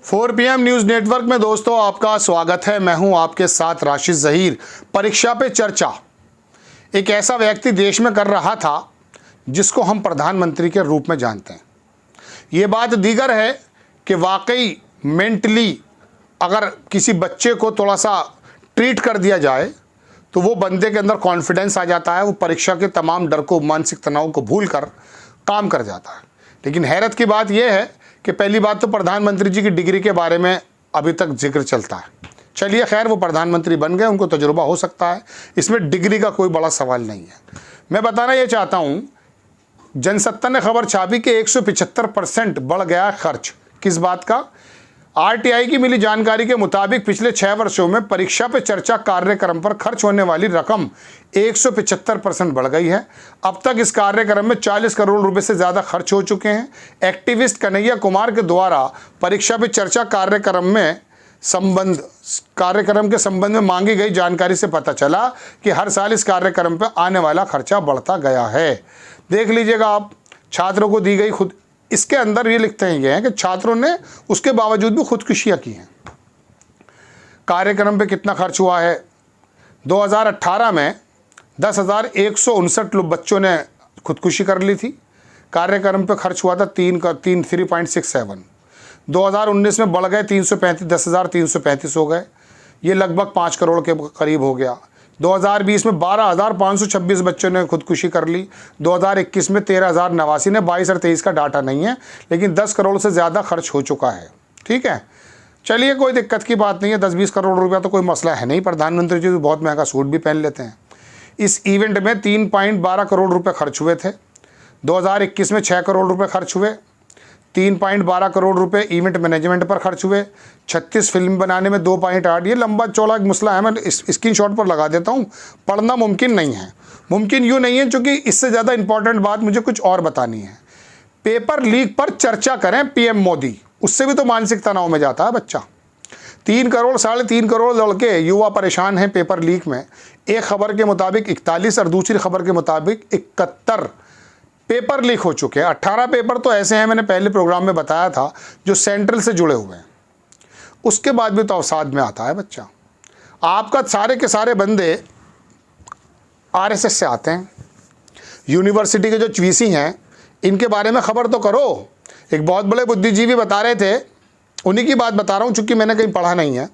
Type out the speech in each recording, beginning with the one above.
4 PM news network में दोस्तों आपका स्वागत है। मैं हूं आपके साथ राशिद ज़हीर। परीक्षा पे चर्चा एक ऐसा व्यक्ति देश में कर रहा था जिसको हम प्रधानमंत्री के रूप में जानते हैं। ये बात दीगर है कि वाकई मेंटली अगर किसी बच्चे को थोड़ा सा ट्रीट कर दिया जाए तो वो बंदे के अंदर कॉन्फिडेंस आ जाता है, वो परीक्षा के तमाम डर को, मानसिक तनाव को भूल कर काम कर जाता है। लेकिन हैरत की बात यह है कि पहली बात तो प्रधानमंत्री जी की डिग्री के बारे में अभी तक जिक्र चलता है। चलिए खैर, वो प्रधानमंत्री बन गए, उनको तजुर्बा हो सकता है, इसमें डिग्री का कोई बड़ा सवाल नहीं है। मैं बताना ये चाहता हूँ, जनसत्ता ने खबर छापी कि 175% बढ़ गया खर्च। किस बात का? आरटीआई की मिली जानकारी के मुताबिक पिछले 6 वर्षों में परीक्षा पे चर्चा कार्यक्रम पर खर्च होने वाली रकम 175% बढ़ गई है। अब तक इस कार्यक्रम में 40 करोड़ रुपए से ज़्यादा खर्च हो चुके हैं। एक्टिविस्ट कन्हैया कुमार के द्वारा परीक्षा पे चर्चा कार्यक्रम के संबंध में मांगी गई जानकारी से पता चला कि हर साल इस कार्यक्रम पर आने वाला खर्चा बढ़ता गया है। देख लीजिएगा आप, छात्रों को दी गई खुद, इसके अंदर ये लिखते हैं कि छात्रों ने उसके बावजूद भी खुदकुशियां की हैं। कार्यक्रम पे कितना खर्च हुआ है? 2018 में 10,159 लोग बच्चों ने खुदकुशी कर ली थी। कार्यक्रम पे खर्च हुआ था 3.67। 2019 में बढ़ गए 10,335 हो गए, ये लगभग 5 करोड़ के करीब हो गया। 2020 में 12,526 बच्चों ने खुदकुशी कर ली। 2021 में 13,089 ने। 22 और 23 का डाटा नहीं है, लेकिन 10 करोड़ से ज़्यादा खर्च हो चुका है। ठीक है, चलिए कोई दिक्कत की बात नहीं है। 10-20 करोड़ रुपया तो कोई मसला है नहीं। प्रधानमंत्री जी तो बहुत महंगा सूट भी पहन लेते हैं। इस इवेंट में 3.12 करोड़ रुपये खर्च हुए थे। 2021 में 6 करोड़ रुपये खर्च हुए। 3.12 करोड़ रुपए इवेंट मैनेजमेंट पर खर्च हुए। 36 फिल्म बनाने में 2.8। ये लंबा चौड़ा एक मसला है, मैं स्क्रीनशॉट पर लगा देता हूँ। पढ़ना मुमकिन नहीं है, मुमकिन यूँ नहीं है, क्योंकि इससे ज़्यादा इंपॉर्टेंट बात मुझे कुछ और बतानी है। पेपर लीक पर चर्चा करें पीएम मोदी, उससे भी तो मानसिक तनाव में जाता है बच्चा। 3 करोड़ 3.5 करोड़ लड़के युवा परेशान हैं पेपर लीक में। एक खबर के मुताबिक 41 और दूसरी खबर के मुताबिक 71 पेपर लीक हो चुके हैं। 18 पेपर तो ऐसे हैं, मैंने पहले प्रोग्राम में बताया था, जो सेंट्रल से जुड़े हुए हैं। उसके बाद भी तो अवसाद में आता है बच्चा। आपका सारे के सारे बंदे आरएसएस से आते हैं। यूनिवर्सिटी के जो वीसी हैं, इनके बारे में खबर तो करो। एक बहुत बड़े बुद्धिजीवी बता रहे थे, उन्हीं की बात बता रहा हूँ, चूँकि मैंने कहीं पढ़ा नहीं है,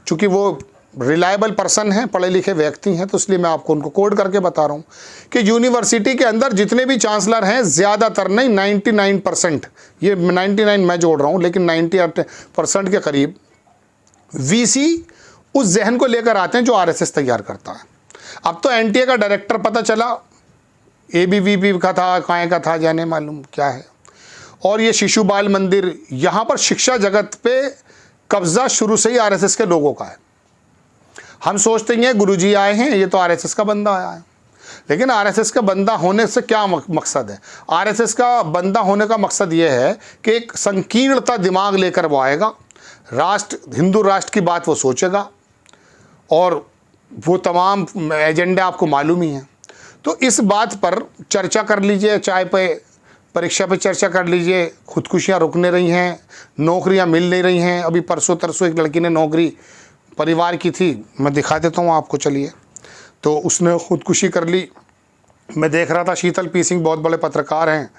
चूँकि वो रिलायबल पर्सन हैं, पढ़े लिखे व्यक्ति हैं, तो इसलिए मैं आपको उनको कोड करके बता रहा हूँ कि यूनिवर्सिटी के अंदर जितने भी चांसलर हैं, ज़्यादातर नहीं 99%, ये 99 मैं जोड़ रहा हूँ, लेकिन 90% के करीब वीसी उस जहन को लेकर आते हैं जो आरएसएस तैयार करता है। अब तो एनटीए का डायरेक्टर पता चला एबीवीपी का था, कहाँ का था, जाने मालूम क्या है। और ये शिशु बाल मंदिर, यहाँ पर शिक्षा जगत पे कब्जा शुरू से ही आरएसएस के लोगों का है। हम सोचते हैं गुरुजी आए हैं, ये तो आरएसएस का बंदा आया है, लेकिन आरएसएस का बंदा होने से क्या मकसद है? आरएसएस का बंदा होने का मकसद ये है कि एक संकीर्णता दिमाग लेकर वो आएगा, हिंदू राष्ट्र की बात वो सोचेगा, और वो तमाम एजेंडे आपको मालूम ही हैं। तो इस बात पर चर्चा कर लीजिए, चाय पे परीक्षा पे चर्चा कर लीजिए। खुदकुशियाँ रुक नहीं रही हैं, नौकरियाँ मिल नहीं रही हैं। अभी परसों तरसों एक लड़की ने नौकरी परिवार की थी, मैं दिखा देता हूँ आपको, चलिए। तो उसने खुदकुशी कर ली। मैं देख रहा था, शीतल पी सिंह बहुत बड़े पत्रकार हैं,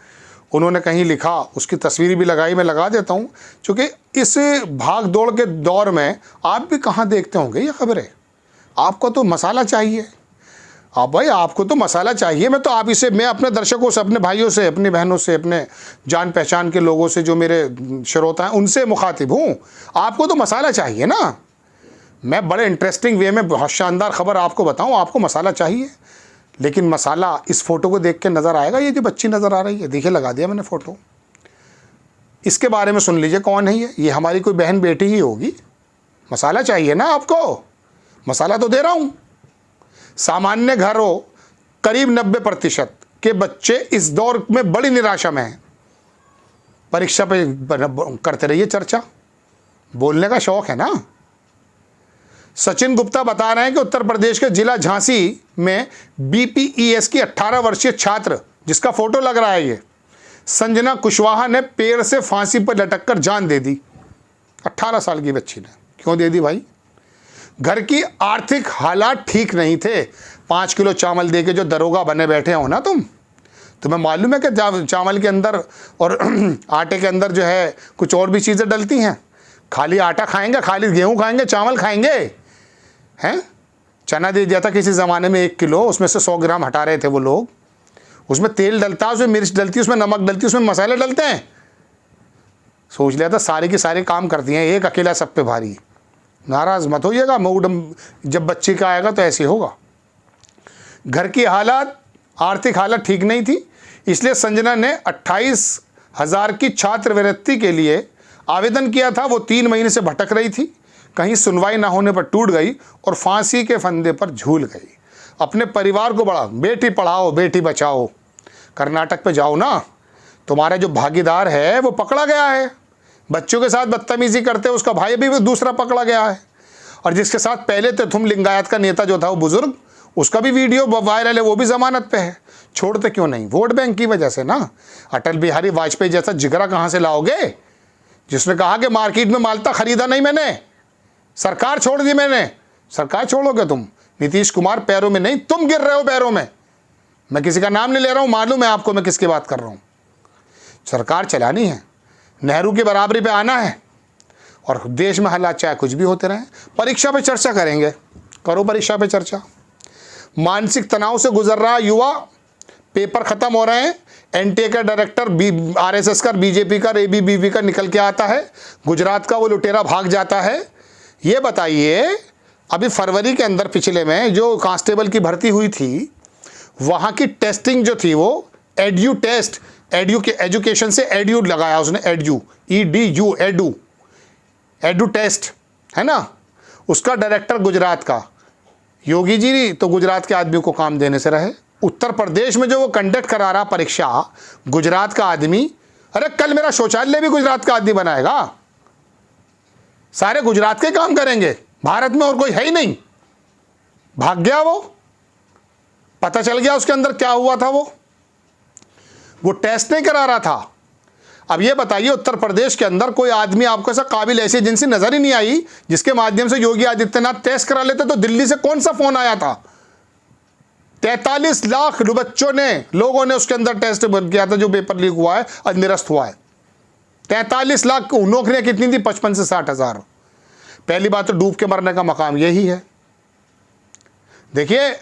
उन्होंने कहीं लिखा, उसकी तस्वीर भी लगाई, मैं लगा देता हूँ, क्योंकि इस भाग दौड़ के दौर में आप भी कहाँ देखते होंगे ये खबरें। आपको तो मसाला चाहिए, आप भाई, आपको तो मसाला चाहिए। मैं अपने दर्शकों से, अपने भाइयों से, अपनी बहनों से, अपने जान पहचान के लोगों से, जो मेरे श्रोता हैं, उनसे मुखातिब हूँ। आपको तो मसाला चाहिए ना। मैं बड़े इंटरेस्टिंग वे में बहुत शानदार खबर आपको बताऊं, आपको मसाला चाहिए, लेकिन मसाला इस फोटो को देख के नज़र आएगा। ये जो बच्ची नज़र आ रही है, देखिए, लगा दिया मैंने फ़ोटो, इसके बारे में सुन लीजिए कौन है ये हमारी कोई बहन बेटी ही होगी। मसाला चाहिए ना आपको, मसाला तो दे रहा हूँ। सामान्य घर हो, करीब 90% के बच्चे इस दौर में बड़ी निराशा में हैं। परीक्षा पे करते रहिए चर्चा, बोलने का शौक़ है ना। सचिन गुप्ता बता रहे हैं कि उत्तर प्रदेश के जिला झांसी में बीपीईएस की 18 वर्षीय छात्र, जिसका फोटो लग रहा है ये, संजना कुशवाहा ने पेड़ से फांसी पर लटककर जान दे दी। 18 साल की बच्ची ने क्यों दे दी भाई? घर की आर्थिक हालात ठीक नहीं थे। 5 किलो चावल दे के जो दरोगा बने बैठे हो ना तुम्हें मालूम है कि चावल के अंदर और आटे के अंदर जो है कुछ और भी चीज़ें डलती हैं। खाली आटा खाएंगे, खाली गेहूं खाएंगे, चावल खाएंगे हैं? चना दे दिया था किसी ज़माने में 1 किलो, उसमें से 100 ग्राम हटा रहे थे वो लोग। उसमें तेल डलता है, उसमें मिर्च डलती है, उसमें नमक डलती है, उसमें मसाले डलते हैं। सोच लिया था सारे के सारे काम करती हैं, एक अकेला सब पे भारी। नाराज़ मत होइएगा, मूड जब बच्चे का आएगा तो ऐसे होगा। घर की हालात, आर्थिक हालत ठीक नहीं थी, इसलिए संजना ने 28,000 की छात्रवृत्ति के लिए आवेदन किया था। वो 3 महीने से भटक रही थी, कहीं सुनवाई ना होने पर टूट गई और फांसी के फंदे पर झूल गई। अपने परिवार को बढ़ा, बेटी पढ़ाओ बेटी बचाओ। कर्नाटक पे जाओ ना, तुम्हारा जो भागीदार है वो पकड़ा गया है, बच्चों के साथ बदतमीजी करते, उसका भाई भी दूसरा पकड़ा गया है। और जिसके साथ पहले तो तुम लिंगायत का नेता जो था वो बुजुर्ग, उसका भी वीडियो वायरल है, वो भी जमानत पे है। छोड़ते क्यों नहीं? वोट बैंक की वजह से ना। अटल बिहारी वाजपेयी जैसा जिगरा कहाँ से लाओगे, जिसने कहा कि मार्केट में मालता खरीदा नहीं मैंने, सरकार छोड़ दी मैंने। सरकार छोड़ोगे तुम? नीतीश कुमार पैरों में नहीं, तुम गिर रहे हो पैरों में। मैं किसी का नाम नहीं ले रहा हूं, मालूम है आपको मैं किसकी बात कर रहा हूं। सरकार चलानी है, नेहरू की बराबरी पे आना है और देश में हालात चाहे कुछ भी होते रहे। परीक्षा पे चर्चा करेंगे, करो परीक्षा पे चर्चा। मानसिक तनाव से गुजर रहा युवा, पेपर खत्म हो रहे हैं, एनटीए का डायरेक्टर आरएसएस का, बीजेपी का, एबीवीपी का निकल के आता है, गुजरात का वो लुटेरा भाग जाता है। ये बताइए, अभी फरवरी के अंदर पिछले में जो कांस्टेबल की भर्ती हुई थी, वहाँ की टेस्टिंग जो थी वो एड्यू टेस्ट, एड्यू के एजुकेशन से एड्यू लगाया उसने, एड्यू EDU एड्यू टेस्ट है ना, उसका डायरेक्टर गुजरात का। योगी जी तो गुजरात के आदमी को काम देने से रहे। उत्तर प्रदेश में जो वो कंडक्ट करा रहा परीक्षा, गुजरात का आदमी, अरे कल मेरा शौचालय भी गुजरात का आदमी बनाएगा। सारे गुजरात के काम करेंगे, भारत में और कोई है ही नहीं। भाग गया वो, पता चल गया उसके अंदर क्या हुआ था। वो टेस्ट नहीं करा रहा था। अब ये बताइए, उत्तर प्रदेश के अंदर कोई आदमी आपको ऐसा काबिल ऐसी एजेंसी नजर ही नहीं आई जिसके माध्यम से योगी आदित्यनाथ टेस्ट करा लेते। तो दिल्ली से कौन सा फोन आया था? 43 लाख बच्चों ने, लोगों ने उसके अंदर टेस्ट किया था, जो पेपर लीक हुआ है और निरस्त हुआ है। 43 लाख नौकरियां कितनी थी? 55 से 60 हज़ार। पहली बात तो डूब के मरने का मकाम यही है। देखिए,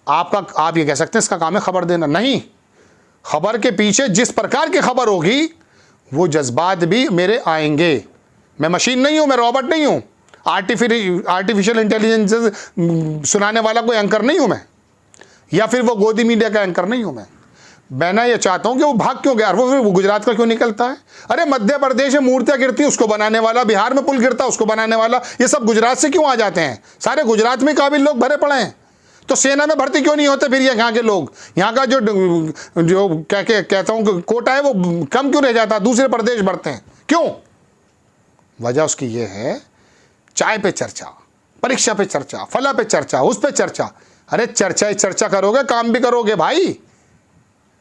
आप ये कह सकते हैं इसका काम है खबर देना, नहीं। खबर के पीछे जिस प्रकार की खबर होगी वो जज्बात भी मेरे आएंगे। मैं मशीन नहीं हूं, मैं रॉबोट नहीं हूं, आर्टिफिशियल इंटेलिजेंस सुनाने वाला कोई एंकर नहीं हूं मैं, या फिर वो गोदी मीडिया का एंकर नहीं हूं मैं ना ये चाहता हूं कि वो भाग क्यों गया, वो गुजरात का क्यों निकलता है। अरे मध्य प्रदेश में मूर्तियां गिरती उसको बनाने वाला, बिहार में पुल गिरता उसको बनाने वाला, ये सब गुजरात से क्यों आ जाते हैं? सारे गुजरात में काबिल लोग भरे पड़े हैं, तो सेना में भर्ती क्यों नहीं होते फिर ये यहाँ के लोग? यहाँ का जो कहता हूँ कोटा है वो कम क्यों रह जाता, दूसरे प्रदेश भरते हैं क्यों? वजह उसकी ये है, चाय पे चर्चा, परीक्षा पे चर्चा, फला पे चर्चा, उस पे चर्चा। अरे चर्चा ही चर्चा करोगे, काम भी करोगे भाई।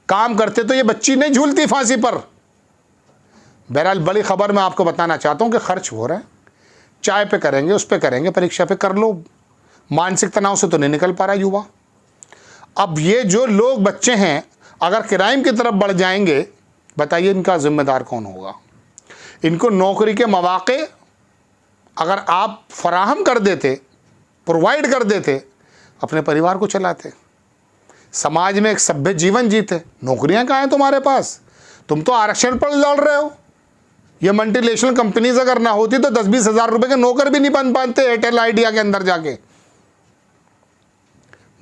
काम करते तो ये बच्ची नहीं झूलती फांसी पर। बहरहाल बड़ी खबर मैं आपको बताना चाहता हूँ कि खर्च हो रहे हैं, चाय पे करेंगे, उस पे करेंगे, परीक्षा पे कर लो। मानसिक तनाव से तो नहीं निकल पा रहा युवा। अब ये जो लोग बच्चे हैं अगर क्राइम की तरफ बढ़ जाएंगे, बताइए इनका जिम्मेदार कौन होगा? इनको नौकरी के मौके अगर आप फराहम कर देते, प्रोवाइड कर देते, अपने परिवार को चलाते, समाज में एक सभ्य जीवन जीते। नौकरियां कहाँ हैं तुम्हारे पास? तुम तो आरक्षण पर लड़ रहे हो। ये मल्टीनेशनल कंपनीज अगर ना होती तो 10-20 हज़ार रुपए के नौकर भी नहीं बन पाते एयरटेल आइडिया के अंदर जाके।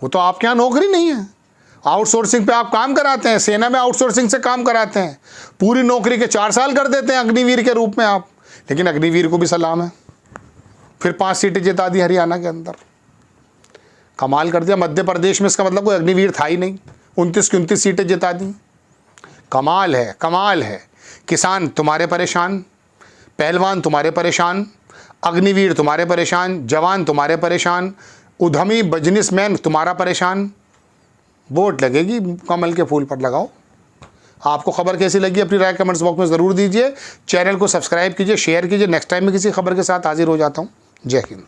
वो तो आपके यहाँ नौकरी नहीं है, आउटसोर्सिंग पे आप काम कराते हैं, सेना में आउटसोर्सिंग से काम कराते हैं, पूरी नौकरी के 4 साल कर देते हैं अग्निवीर के रूप में आप। लेकिन अग्निवीर को भी सलाम है, फिर 5 सीटें जिता दी हरियाणा के अंदर, कमाल कर दिया। मध्य प्रदेश में इसका मतलब कोई अग्निवीर था ही नहीं, 29 की 29 सीटें जिता दी। कमाल है, कमाल है। किसान तुम्हारे परेशान, पहलवान तुम्हारे परेशान, अग्निवीर तुम्हारे परेशान, जवान तुम्हारे परेशान, उद्यमी बिजनेसमैन तुम्हारा परेशान। वोट लगेगी कमल के फूल पर लगाओ, आपको खबर कैसी लगी अपनी राय कमेंट्स बॉक्स में ज़रूर दीजिए। चैनल को सब्सक्राइब कीजिए, शेयर कीजिए। नेक्स्ट टाइम में किसी खबर के साथ हाजिर हो जाता हूँ। जय हिंद।